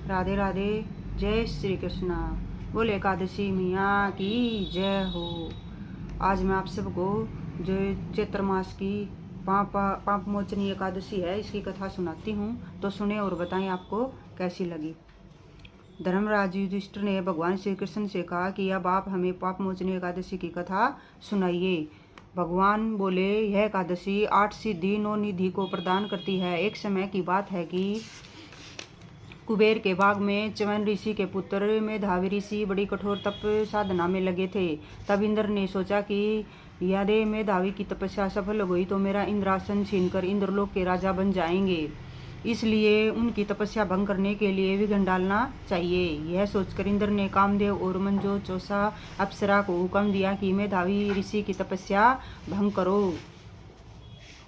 राधे राधे। जय श्री कृष्णा। बोले एकादशी मैया की जय हो। आज मैं आप सबको जो चैत्र मास की पाप मोचनी एकादशी है इसकी कथा सुनाती हूँ, तो सुने और बताएं आपको कैसी लगी। धर्मराज युधिष्ठिर ने भगवान श्री कृष्ण से कहा कि अब आप हमें पाप मोचनी एकादशी की कथा सुनाइए। भगवान बोले, यह एकादशी 8 सिद्धि 9 निधि को प्रदान करती है। एक समय की बात है कि कुबेर के बाग में च्यवन ऋषि के पुत्र मेधावी ऋषि बड़ी कठोर तप साधना में लगे थे। तब इंद्र ने सोचा कि यदि मेधावी की तपस्या सफल हो गई तो मेरा इंद्रासन छीनकर इंद्रलोक के राजा बन जाएंगे। इसलिए उनकी तपस्या भंग करने के लिए विघ्न डालना चाहिए। यह सोचकर इंद्र ने कामदेव और मंजो चौसा अप्सरा को हुक्म दिया कि मेधावी ऋषि की तपस्या भंग करो।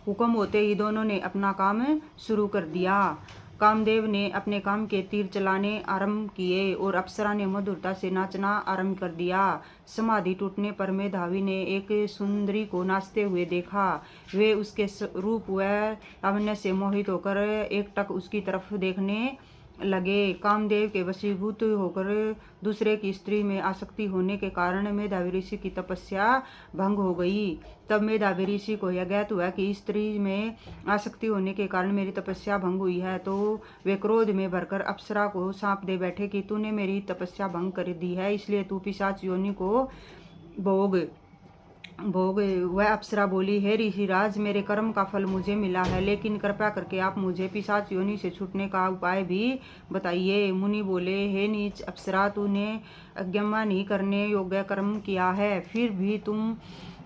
हुक्म होते ही दोनों ने अपना काम शुरू कर दिया। कामदेव ने अपने काम के तीर चलाने आरंभ किए और अप्सरा ने मधुरता से नाचना आरंभ कर दिया। समाधि टूटने पर मेधावी ने एक सुंदरी को नाचते हुए देखा। वे उसके रूप व लावण्य से मोहित होकर एकटक उसकी तरफ देखने लगे। कामदेव के वशीभूत होकर दूसरे की स्त्री में आसक्ति होने के कारण मेधावी ऋषि की तपस्या भंग हो गई। तब मेधावी ऋषि को यह ज्ञात हुआ कि स्त्री में आसक्ति होने के कारण मेरी तपस्या भंग हुई है, तो वे क्रोध में भरकर अप्सरा को साँप दे बैठे कि तूने मेरी तपस्या भंग कर दी है, इसलिए तू पिशाच योनि को भोग। वह अप्सरा बोली, हे ऋषिराज, मेरे कर्म का फल मुझे मिला है, लेकिन कृपया करके आप मुझे पिशाच योनि से छूटने का उपाय भी बताइए। मुनि बोले, हे नीच अप्सरा, तूने अज्ञा नहीं करने योग्य कर्म किया है,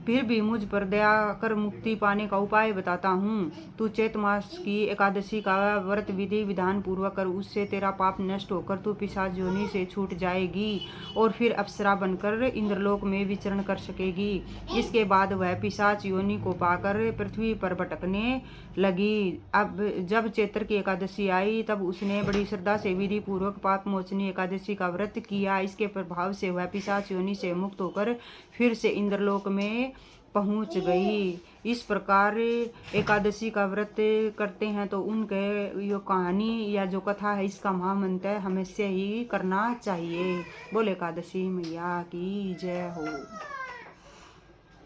फिर भी मुझ पर दया कर मुक्ति पाने का उपाय बताता हूँ। तू चैत्र मास की एकादशी का व्रत विधि विधान पूर्वक कर, उससे तेरा पाप नष्ट होकर तू पिशाच योनि से छूट जाएगी और फिर अप्सरा बनकर इंद्रलोक में विचरण कर सकेगी। इसके बाद वह पिशाच योनि को पाकर पृथ्वी पर भटकने लगी। अब जब चैत्र की एकादशी आई तब उसने बड़ी श्रद्धा से विधि पूर्वक पाप मोचनी एकादशी का व्रत किया। इसके प्रभाव से वह पिशाच योनि से मुक्त होकर फिर से इंद्रलोक में पहुंच गई। इस प्रकार एकादशी का व्रत करते हैं तो उनके यो कहानी या जो कथा है इसका महामंत्र हमेशा ही करना चाहिए। बोले एकादशी मैया की जय हो।